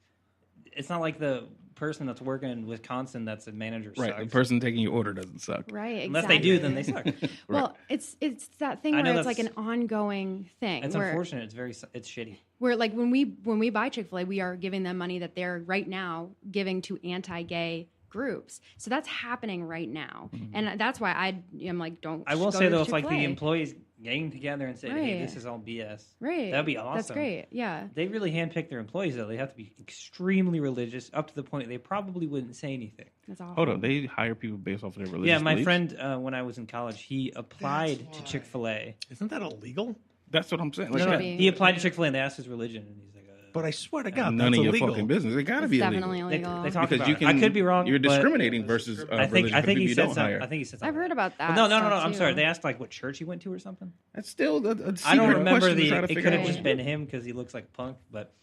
it's not like the person that's working in Wisconsin that's a manager sucks. The person taking your order doesn't suck. Right, exactly. Unless they do, then they suck. Well, it's that thing where it's like an ongoing thing. It's unfortunate. It's shitty. Where like when we buy Chick-fil-A, we are giving them money that they're right now giving to anti-gay groups. So that's happening right now. And that's why I'm like, don't. I will say though, if like the employees gang together and say, hey, this is all BS. Right. That'd be awesome. That's great. Yeah. They really handpick their employees though. They have to be extremely religious up to the point they probably wouldn't say anything. That's awful. Hold on. They hire people based off of their religious Yeah, my beliefs? friend, when I was in college, he applied to Chick-fil-A. Isn't that illegal? That's what I'm saying. No, he applied to Chick-fil-A and they asked his religion and he's like, But I swear to God, none that's of your illegal. fucking business. It gotta It's be definitely illegal. illegal. They talk Because about you it. can, I could be wrong. You're but discriminating versus I think religion for he people said you don't something. hire. I think he said something. I've heard about that. Well, no. stuff, I'm too. sorry. They asked like what church he went to or something. That's still a secret I don't remember question to the. try to It figure could have out. just been him because he looks like punk, but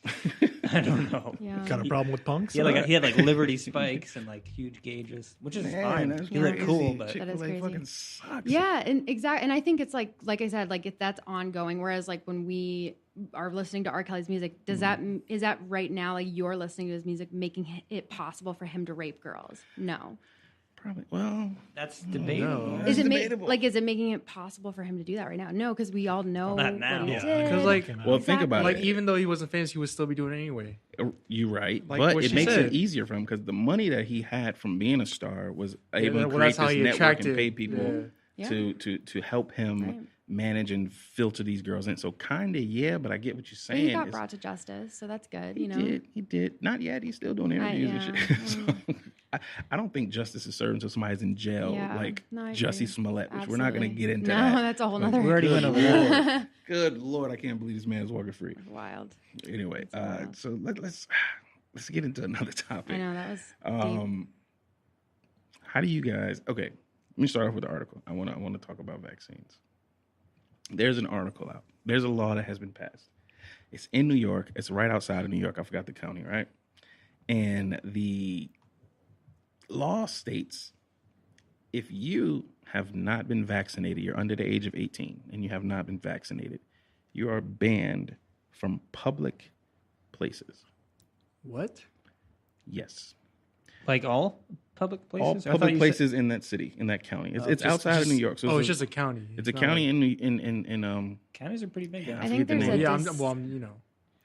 I don't know. Yeah. Got a problem with punks? He had like Liberty spikes and like huge gauges, which is Man, fine. that's He looked crazy. cool, but Chick-fil-A That is crazy. fucking sucks. Yeah, and exactly. And I think it's like I said, like if that's ongoing. Whereas like when we are listening to R. Kelly's music, is that right now like you're listening to his music making it possible for him to rape girls? No. Probably. Well, that's debatable. No. Is it debatable. is it making it possible for him to do that right now? No, because we all know Not now. what he Yeah. did. Because like, well, think about like it. even though he wasn't famous, he would still be doing it anyway. You're right, Like but what it she makes said. it easier for him because the money that he had from being a star was able to well, create that's how this he network attracted. and pay people Yeah. to help him Right. manage and filter these girls in. So kind of, yeah, but I get what you're But saying. he got It's- brought to justice, so that's good. He You know, did. He did. Not yet. He's still doing interviews and yeah. shit. So, I don't think justice is served until somebody's in jail, Yeah. like No, I Jussie agree. Smollett, which we're not going to Absolutely. get into No, that. that's a whole Like, nother. we already Good went over Lord. that. Good Lord, I can't believe this man's walking free. Wild. Anyway, That's wild. so let's get into another topic. I know that was deep. How do you guys? Okay, let me start off with the article. I want to talk about vaccines. There's an article out. There's a law that has been passed. It's in New York. It's right outside of New York. I forgot the county, right? And the law states if you have not been vaccinated, you're under the age of 18, and you have not been vaccinated, you are banned from public places. What? Yes. Like all public places. All I thought public you places in that city, in that county. It's Just- outside of New York. So it's just a county. it's a not county like- in counties are pretty big. Yeah, now. I think forget the there's name. a Yeah, I'm, you know.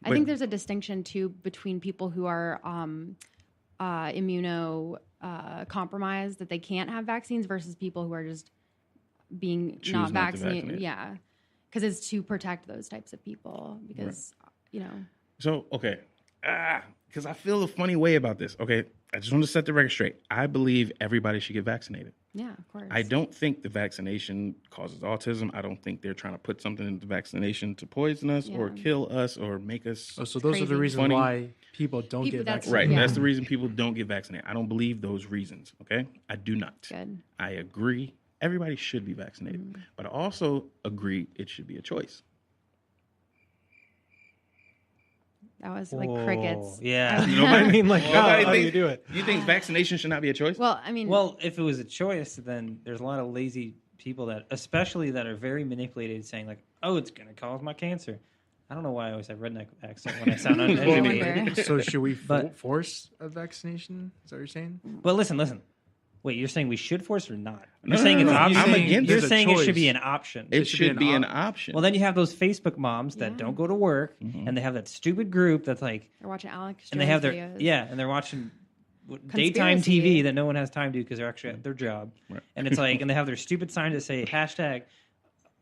I think there's a distinction too between people who are immuno compromised that they can't have vaccines versus people who are just being Choose not not to vaccinated. vaccinate. Yeah, because it's to protect those types of people. Because you know, So, okay. Because I feel a funny way about this. Okay. I just want to set the record straight. I believe everybody should get vaccinated. yeah, of course. I don't think the vaccination causes autism. I don't think they're trying to put something in the vaccination to poison us or Yeah. kill us or make us. Oh, so those are the crazy. reasons Funny. why people don't People- get that's- vaccinated. Right. Yeah. That's the reason people don't get vaccinated. I don't believe those reasons. Okay. I do not. Good. I agree. Everybody should be vaccinated. Mm-hmm. But I also agree it should be a choice. That was like Whoa, crickets. Yeah. You know what I mean? Like, Nobody how do you thinks- do it? You think vaccination should not be a choice? Well, I mean, Well, if it was a choice, then there's a lot of lazy people that, especially that are very manipulated, saying like, "Oh, it's going to cause my cancer." I don't know why I always have redneck accent when I sound wonder. uneducated. So should we But- force a vaccination? Is that what you're saying? But listen. Wait, you're saying we should force or not? No, You're saying it's no. option. I'm against You're there's a saying it should choice. be an option. it should should be be an an option. Well, then you have those Facebook moms that Yeah. don't go to work Mm-hmm. and they have that stupid group that's like, they're watching Alex and they have their videos. and they're watching daytime Conspiracy. TV that no one has time to because they're actually at their job, Right. and it's like, and they have their stupid sign that say hashtag,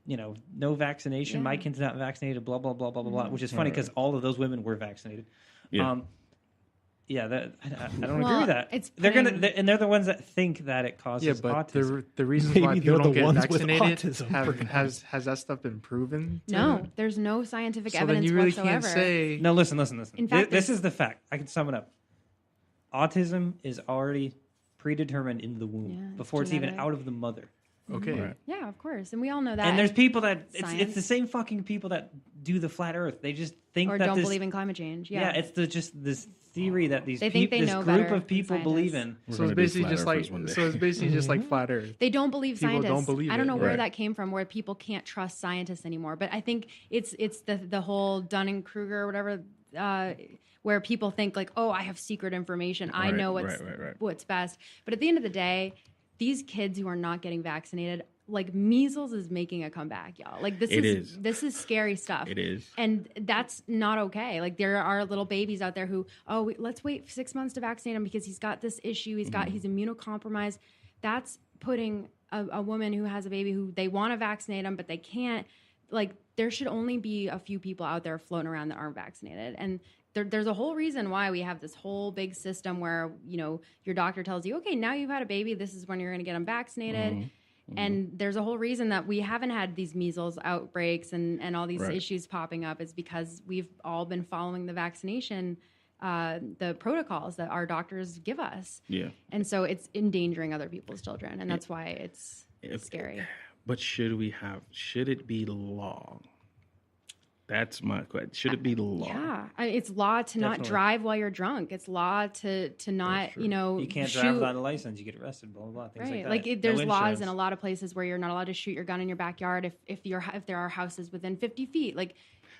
no vaccination, my Yeah. kid's not vaccinated, blah blah blah blah blah blah, which is funny because all of those women were vaccinated. Yeah. Yeah, that I don't agree Well, with that. it's they're putting- and they're the ones that think that it causes Yeah, but autism. the reasons Maybe why people they're don't the get ones with vaccinated autism. Has that stuff been proven? No, there's no scientific So then evidence you really whatsoever. can't say. No, listen. In fact, This there's- is the fact. I can sum it up. Autism is already predetermined in the womb Yeah, it's before it's even genetic. out of the mother. Okay. Right. Yeah, of course, and we all know that. And there's people that it's Science. the same fucking people that do the flat Earth. They just think or that don't this, believe in climate change. yeah, Yeah, it's just this theory that these They think they this know group better of people than believe scientists. in. We're So gonna it's be basically flat just like earthers one day. so it's basically just like flat Earth. they don't believe People scientists. don't believe I don't it. know where Right. that came from, where people can't trust scientists anymore. But I think it's the whole Dunning Kruger or whatever, where people think like, oh, I have secret information. I Right, know what's right. what's best. But at the end of the day, these kids who are not getting vaccinated, like measles is making a comeback, y'all. Like this It is is. this is scary stuff. It is. And that's not okay. Like there are little babies out there who, let's wait 6 months to vaccinate him because he's got this issue. He's immunocompromised. That's putting a woman who has a baby who they want to vaccinate him, but they can't. Like there should only be a few people out there floating around that aren't vaccinated. And there's a whole reason why we have this whole big system where, your doctor tells you, okay, now you've had a baby. This is when you're going to get them vaccinated. Mm-hmm. And there's a whole reason that we haven't had these measles outbreaks and all these issues popping up is because we've all been following the vaccination, the protocols that our doctors give us. Yeah. And so it's endangering other people's children. And that's why it's scary. But should it be law? That's my question. Should it be law? Yeah, it's law to not drive while you're drunk. It's law to not, you can't drive without a license. You get arrested. Blah blah blah. Things like that. There's laws in a lot of places where you're not allowed to shoot your gun in your backyard if there are houses within 50 feet.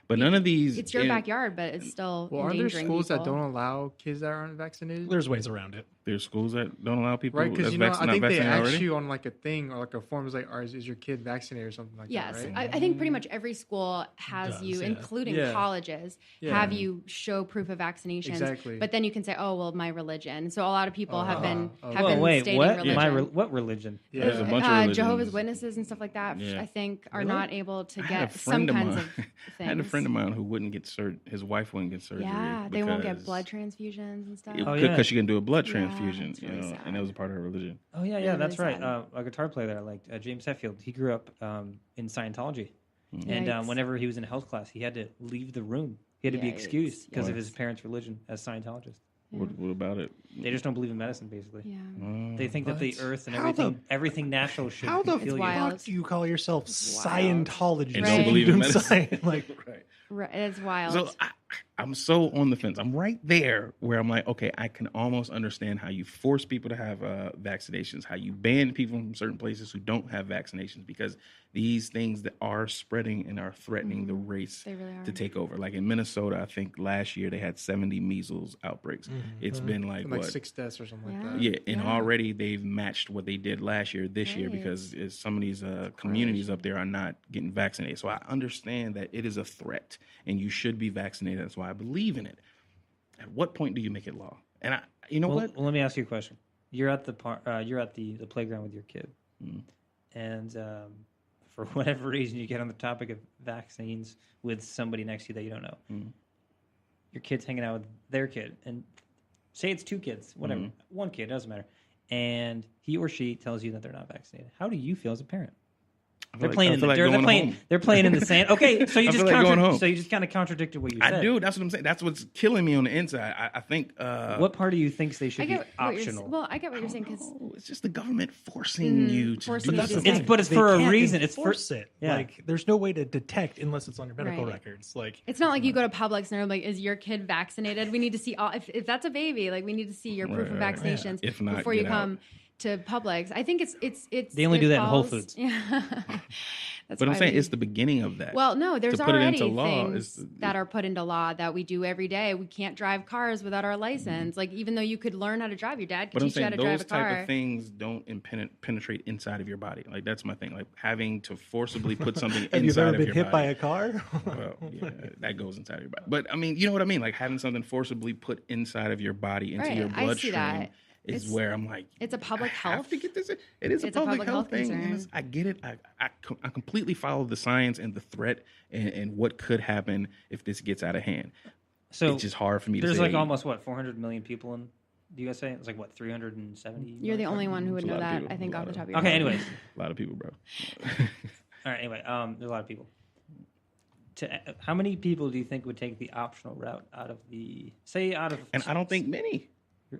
But none of these. It's your backyard, but it's still. Well, are there schools that don't allow kids that aren't vaccinated? There's ways around it. There's schools that don't allow people. Right, because I think they ask you on like a thing or like a form is like, is your kid vaccinated or something like that? Yes, right? I think pretty much every school has including colleges, have you show proof of vaccinations. Exactly. But then you can say, oh well, my religion. So a lot of people have been stating what? religion. What religion? Yeah. There's a bunch of religions. Jehovah's Witnesses and stuff like that. I think are not able to get some kinds of things. I had a friend of mine who wouldn't get surgery. His wife wouldn't get surgery. Yeah, they won't get blood transfusions and stuff. Because she can do a blood transfusion, and it was a part of her religion. Oh yeah, that's right. A guitar player that I liked, James Hetfield. He grew up in Scientology, and whenever he was in health class, he had to leave the room. He had to be excused because of his parents' religion as Scientologists. What about it? They just don't believe in medicine, basically. Yeah. They think that the earth and everything natural should how the heal fuck do you call yourself Scientologist? And don't believe in medicine. Right, it's wild. So I'm so on the fence. I'm right there where I'm like, okay, I can almost understand how you force people to have vaccinations, how you ban people from certain places who don't have vaccinations, because these things that are spreading and are threatening the race to take over. Like in Minnesota, I think last year they had 70 measles outbreaks. It's been like 6 deaths or something like that. Yeah, and already they've matched what they did last year, this year, because some of these communities up there are not getting vaccinated. So I understand that it is a threat and you should be vaccinated. That's why I believe in it. At what point do you make it law? And what? Well, let me ask you a question. You're at the playground with your kid, and for whatever reason, you get on the topic of vaccines with somebody next to you that you don't know. Your kid's hanging out with their kid, and say it's 2 kids, whatever, 1 kid, doesn't matter, and he or she tells you that they're not vaccinated. How do you feel as a parent? They're playing in the dirt. They're playing in the sand. Okay, so you just kind of contradicted what you said. I do. That's what I'm saying. That's what's killing me on the inside. I think. What part do you think they should be optional? Well, I get what you're saying because it's just the government forcing you to do something. But it's for a reason. It's force it. Yeah. Like there's no way to detect unless it's on your medical records. Like it's not like you go to Publix and they're like, "Is your kid vaccinated?" We need to see all. If that's a baby, like we need to see your proof of vaccinations before you come to Publix. I think it's they only do that in Whole Foods. Yeah. But I'm saying it's the beginning of that. Well, no, there's already things that are put into law that we do every day. We can't drive cars without our license. Like even though you could learn how to drive, your dad could teach you how to drive a car. Those type of things don't penetrate inside of your body. Like that's my thing. Like having to forcibly put something inside of your body. Have you ever been hit by a car? Well, yeah, that goes inside of your body. But I mean, you know what I mean? Like having something forcibly put inside of your body into your bloodstream. Is where I'm like, it's a public health. I have to get this. It is a public health thing. And I get it. I completely follow the science and the threat and what could happen if this gets out of hand. So it's just hard for me to say. There's like almost 400 million people in the USA. It's like 370. You're the only one who would know that. I think off the top of your head. Okay. Anyways, a lot of people, bro. All right. Anyway, there's a lot of people. How many people do you think would take the optional route out of? And I don't think many.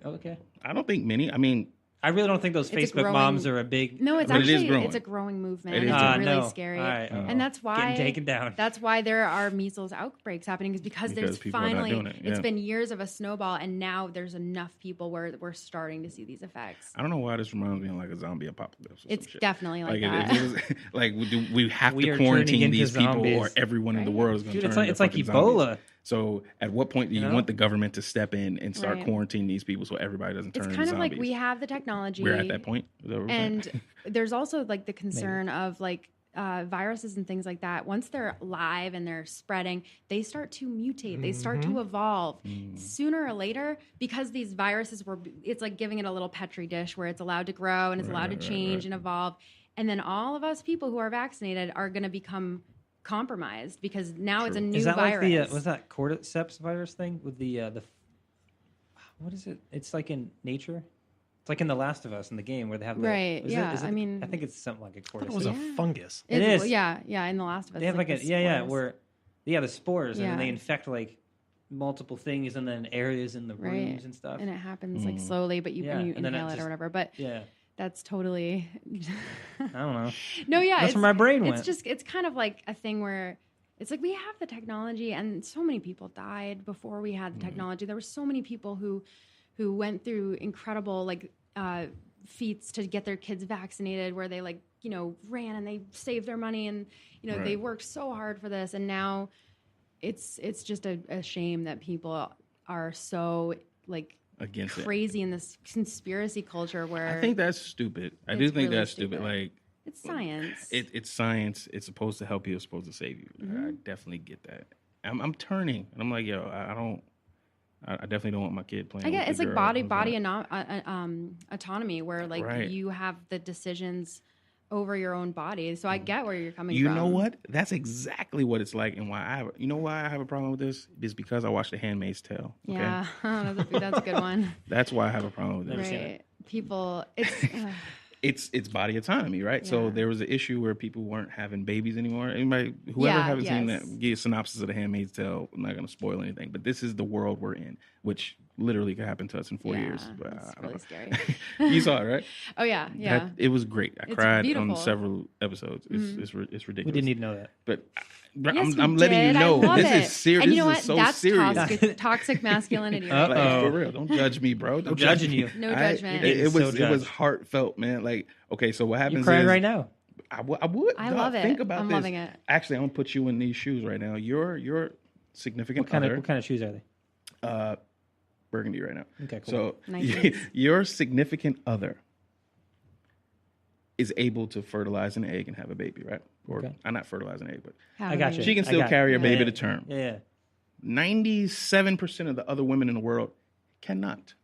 Okay. I don't think many. I mean, I really don't think those Facebook moms are a big. No, it's actually it's a growing movement. It's really scary, and that's why getting taken down. That's why there are measles outbreaks happening. Is because there's finally it's been years of a snowball, and now there's enough people where we're starting to see these effects. I don't know why this reminds me of like a zombie apocalypse. It's definitely like that. Like we have to quarantine these people, or everyone in the world is going to turn. It's like Ebola. So at what point do you want the government to step in and start quarantining these people so everybody doesn't turn into zombies? It's kind of like we have the technology. We're at that point. And there's also like the concern of like viruses and things like that. Once they're live and they're spreading, they start to mutate. They start to evolve. Sooner or later, because these viruses it's like giving it a little Petri dish where it's allowed to grow and it's allowed to change and evolve. And then all of us people who are vaccinated are going to become compromised because now it's a new virus. Like was that cordyceps virus thing with the what is it? It's like in nature. It's like in The Last of Us in the game where they have the Right, yeah, I mean- mean, I think it's something like a cordyceps. It was a fungus. It is. Yeah, in The Last of Us. They have like the spores. where the spores, and then they Yeah. infect like multiple things, and then areas in the rooms and stuff. And it happens like slowly, but you and then inhale it or whatever. But yeah, that's totally. I don't know. No, yeah, That's where my brain went. It's kind of like a thing where it's like we have the technology, and so many people died before we had the technology. There were so many people who went through incredible feats to get their kids vaccinated, where they ran and they saved their money, and they worked so hard for this, and now it's just a shame that people are so against crazy in this conspiracy culture where I think that's stupid. I do think really that's stupid. Like, it's science. it's science. It's supposed to help you. It's supposed to save you. I definitely get that. I'm turning, and I'm like, yo, I definitely don't want my kid playing. I get with it's the like girl. body autonomy, where you have the decisions over your own body. So I get where you're coming from. You know what? That's exactly what it's like, and why I have a problem with this is because I watched The Handmaid's Tale. Okay? Yeah, that's a good one. That's why I have a problem with this. Right? People, It's body autonomy, right? Yeah. So there was an issue where people weren't having babies anymore. Whoever haven't seen that, give a synopsis of The Handmaid's Tale. I'm not going to spoil anything, but this is the world we're in, which literally could happen to us in 4 years. But it's really scary. You saw it, right? Oh yeah. It was great. I It's cried beautiful. on several episodes. It's ridiculous. We didn't need to know that. But Yes, I'm we letting did. you know I love this it. is serious. And you know This what? is so That's serious. toxic masculinity. Right? Like, for real, don't judge me, bro. I'm judging you. No judgment. It was So judged. heartfelt, man. Like, okay, so what happens You're crying is right now. I would. I Dog, love it. Think about I'm this. loving it. Actually, I'm gonna put you in these shoes right now. Your significant What other, kind of shoes are they? burgundy right now. Okay, cool. So Nice. your significant other is able to fertilize an egg and have a baby, right? Or Okay. I'm not fertilize an egg, but I got you. she can I still got carry you. a baby Yeah, to term. Yeah. 97% of the other women in the world cannot.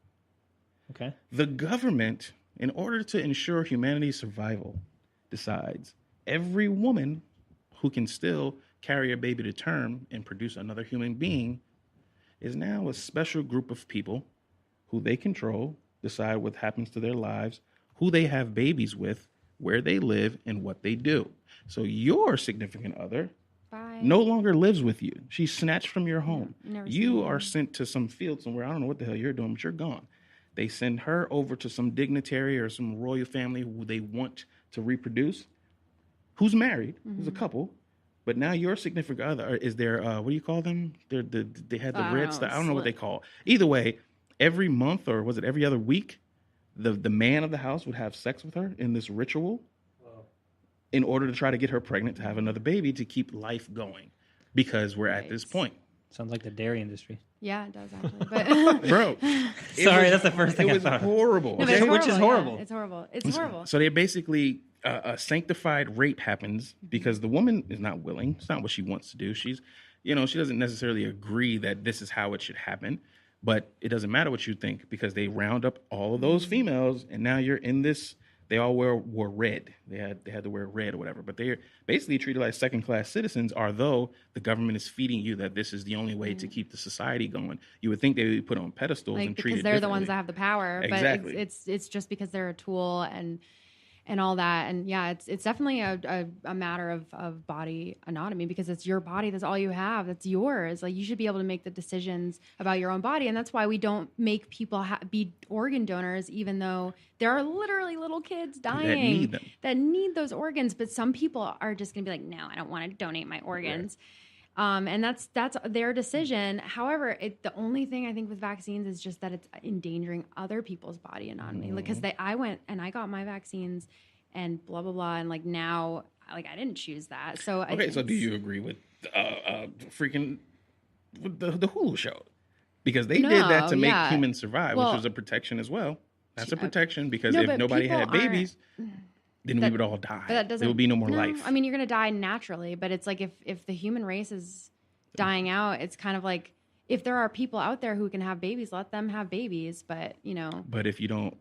Okay. The government, in order to ensure humanity's survival, decides every woman who can still carry a baby to term and produce another human being is now a special group of people who they control, decide what happens to their lives, who they have babies with, where they live, and what they do. So your significant other Bye. no longer lives with you. She's snatched from your home. never seen You her. are sent to some field somewhere. I don't know what the hell you're doing, but you're gone. They send her over to some dignitary or some royal family who they want to reproduce, who's married, who's a couple. But now your significant other is their, what do you call them? They had the I don't red know, stuff. I don't know what they call. Either way, every month, or was it every other week, the man of the house would have sex with her in this ritual in order to try to get her pregnant to have another baby to keep life going, because we're at this point. Sounds like the dairy industry. Yeah, it does actually. But Bro, Sorry, that's the first thing it I was thought. horrible. No, but it's Which is horrible. Yeah, it's horrible. It's horrible. So they basically a sanctified rape happens because the woman is not willing. It's not what she wants to do. She's, she doesn't necessarily agree that this is how it should happen. But it doesn't matter what you think, because they round up all of those females, and now you're in this. They all wore red. They had to wear red or whatever. But they're basically treated like second-class citizens, although the government is feeding you that this is the only way to keep the society going. You would think they would be put on pedestals and treated because they're the differently. ones that have the power. Exactly. But it's just because they're a tool and all that. And yeah, it's definitely a matter of body autonomy, because it's your body. That's all you have. That's yours. Like, you should be able to make the decisions about your own body. And that's why we don't make people be organ donors, even though there are literally little kids dying that need those organs. But some people are just going to be like, no, I don't want to donate my organs. Right. And that's their decision. However, the only thing I think with vaccines is just that it's endangering other people's body anatomy. Because I went and I got my vaccines and blah blah blah, and now I didn't choose that. So so do you agree with freaking with the Hulu show? Because they did that to make humans survive, which was a protection as well. That's a protection, because if nobody had babies, then we would all die. But that doesn't, there would be no more life. I mean, you're going to die naturally, but it's like if the human race is dying out, it's kind of like, if there are people out there who can have babies, let them have babies. But, But if you don't,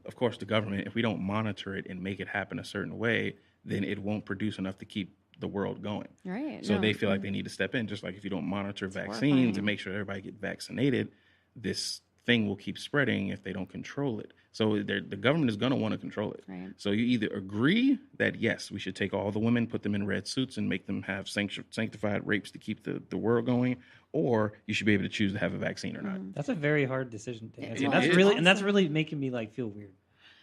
of course, the government, if we don't monitor it and make it happen a certain way, then it won't produce enough to keep the world going. Right. So they feel like they need to step in, just like if you don't monitor vaccines horrifying. and make sure everybody get vaccinated, this thing will keep spreading if they don't control it. So the government is going to want to control it. Right. So you either agree that, yes, we should take all the women, put them in red suits and make them have sanctified rapes to keep the world going, or you should be able to choose to have a vaccine or not. That's a very hard decision to answer. Well, That's really making me like feel weird.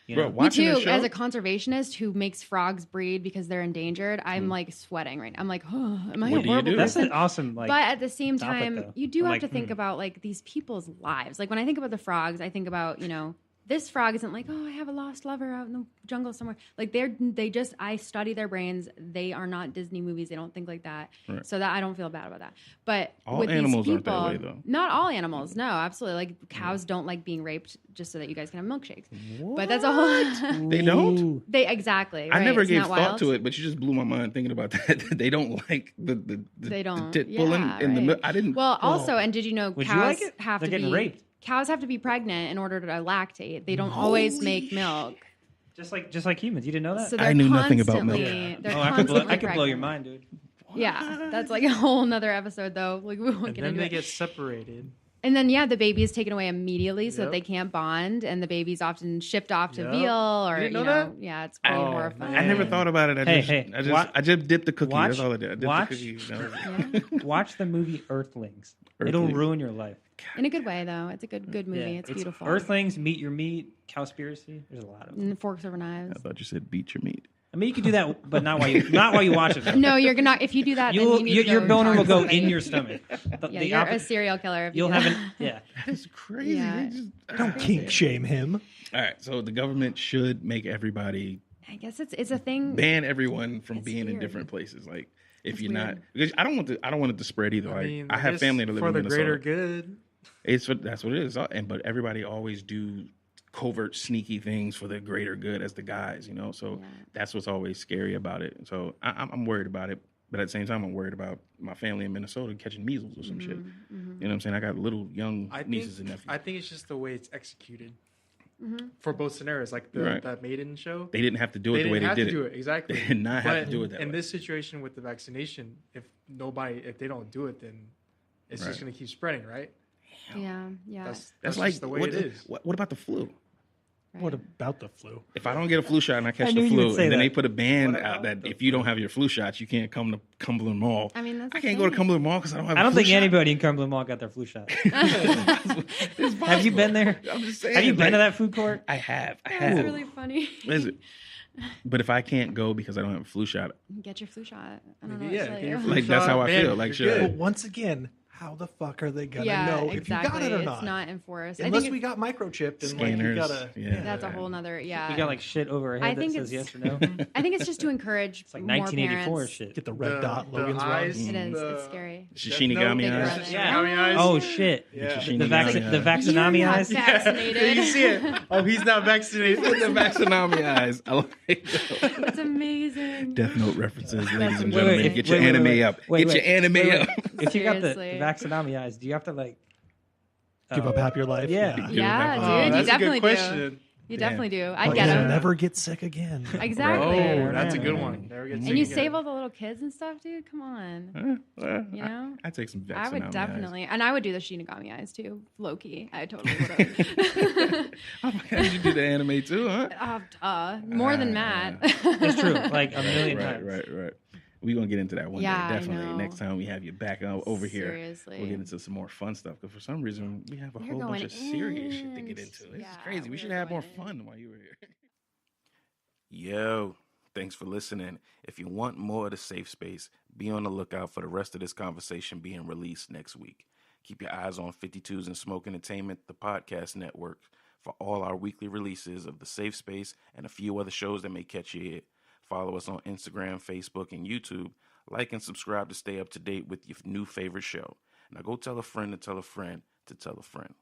You know? Bro, me too. As a conservationist who makes frogs breed because they're endangered, I'm like sweating right now. I'm like, oh, am I a horrible That's person? an awesome but at the same time, though. you do have to think about like these people's lives. Like when I think about the frogs, I think about, this frog isn't like, oh, I have a lost lover out in the jungle somewhere. Like I study their brains. They are not Disney movies. They don't think like that. Right. So that I don't feel bad about that. But all with animals these people, aren't that way, though. not all animals. No, absolutely. Like cows don't like being raped just so that you guys can have milkshakes. What? But that's a whole. They don't? Exactly. I right? never Isn't gave that thought wild? to it, but you just blew my mind thinking about that. They don't like the They don't. tit pulling in the milk. I didn't. Well, also, and did you know Would you cows like it? have They're to getting be raped. Cows have to be pregnant in order to lactate. They don't always make milk. Just like humans. You didn't know that? So I knew nothing about milk. They're I could blow your pregnant. mind, dude. Yeah, that's like a whole nother episode, though. Like we won't And get then into they it. get separated. And then the baby is taken away immediately so that they can't bond, and the baby's often shipped off to veal or You didn't know that? yeah, it's pretty horrifying. I never thought about it. I just dipped the cookie. Watch- That's all I did. I dipped watch- the cookie. Watch the movie Earthlings. It'll Earthlings. ruin your life. In a good way, though. It's a good movie. Yeah, It's beautiful. Earthlings, Meet Your Meat, Cowspiracy. There's a lot of them. And forks over knives. I thought you said beat your meat. I mean, you can do that, but not while you watch it. Though. No, you're not. If you do that, then you need to your go boner will talk to go somebody. in your stomach. Yeah, you're a serial killer. If You'll you have do an yeah. That's crazy. Yeah. Don't kink shame him. All right, so the government should make everybody I guess it's a thing. ban everyone from It's being in weird. different places. Like if It's you're not, weird. because I don't want it to spread either. I have guess family that live for in the Minnesota. greater good. That's what it is. But everybody always do covert, sneaky things for the greater good as the guys, So that's what's always scary about it. So I'm worried about it, but at the same time, I'm worried about my family in Minnesota catching measles or some shit. You know what I'm saying? I got little young nieces and nephews. I think it's just the way it's executed for both scenarios, like that Maiden show. They didn't have to do it the way they did it. Exactly. They did not have to do it that way. In this situation with the vaccination, if they don't do it, then it's just going to keep spreading, right? Yeah. That's like like just the way what, it is. What about the flu? Right. What about the flu? If I don't get a flu shot and I catch knew the you would flu, say and then that. they put a ban out that if you don't have your flu shots, you can't come to Cumberland Mall. I mean, that's I the can't go to thing. Cumberland Mall because I don't have. I don't a flu think shot. anybody in Cumberland Mall got their flu shot. Have you been there? I'm just saying. Have you been like, to that food court? I have. That's really funny. Is it? But if I can't go because I don't have a flu shot, Get your flu shot. I don't know Yeah, what to tell get your you. flu like that's how I Man, feel. Like you're shit. good. But once again, how the fuck are they gonna Yeah, know exactly. if you got it or It's not? not enforced. I Unless think we got microchipped and like you Scanners, gotta. yeah. that's a whole nother. Yeah. You got like shit over her I head that think says it's- yes or no. It's I think it's just to encourage like more 1984 parents. shit. Get the red dot. the Logan's eyes. wrong. It is. The- It's scary. Shinigami Think eyes. about it. Shinigami eyes. Oh shit! Yeah. Shinigami The eyes. vaccinomi You're not eyes. vaccinated. You see it? Oh, he's not vaccinated. the vaccinomi eyes. I like that. It's amazing. Death Note references, ladies and Wait, gentlemen. wait, Get your wait, anime wait. up. Wait, Get your wait. anime Wait, up. If you got the Seriously. vaccinomi eyes, do you have to like Give up half your life. Yeah. Yeah, dude, Oh, you that's a definitely good question. You definitely do. I But get you'll them. never get sick again. Exactly. Oh, that's a good one. Never get sick And you again. save all the little kids and stuff, dude. Come on. You know? I take some vaccinomi I would eyes. definitely, and I would do the Shinigami eyes too, low key. I totally would have. Oh my God, you do the anime too, huh? More than Matt. That's true. Like a million times. Right. We're going to get into that one Yeah, day, I definitely. know. Next time we have you back over here, Seriously. we'll get into some more fun stuff. Because for some reason, we have a You're whole bunch going of serious shit to get in. into. This is Yeah, crazy. We should we're have more going fun while you were here. Yo, thanks for listening. If you want more of the Safe Space, be on the lookout for the rest of this conversation being released next week. Keep your eyes on 52s and Smoke Entertainment, the podcast network, for all our weekly releases of the Safe Space and a few other shows that may catch your ear. Follow us on Instagram, Facebook, and YouTube. Like and subscribe to stay up to date with your new favorite show. Now go tell a friend to tell a friend to tell a friend.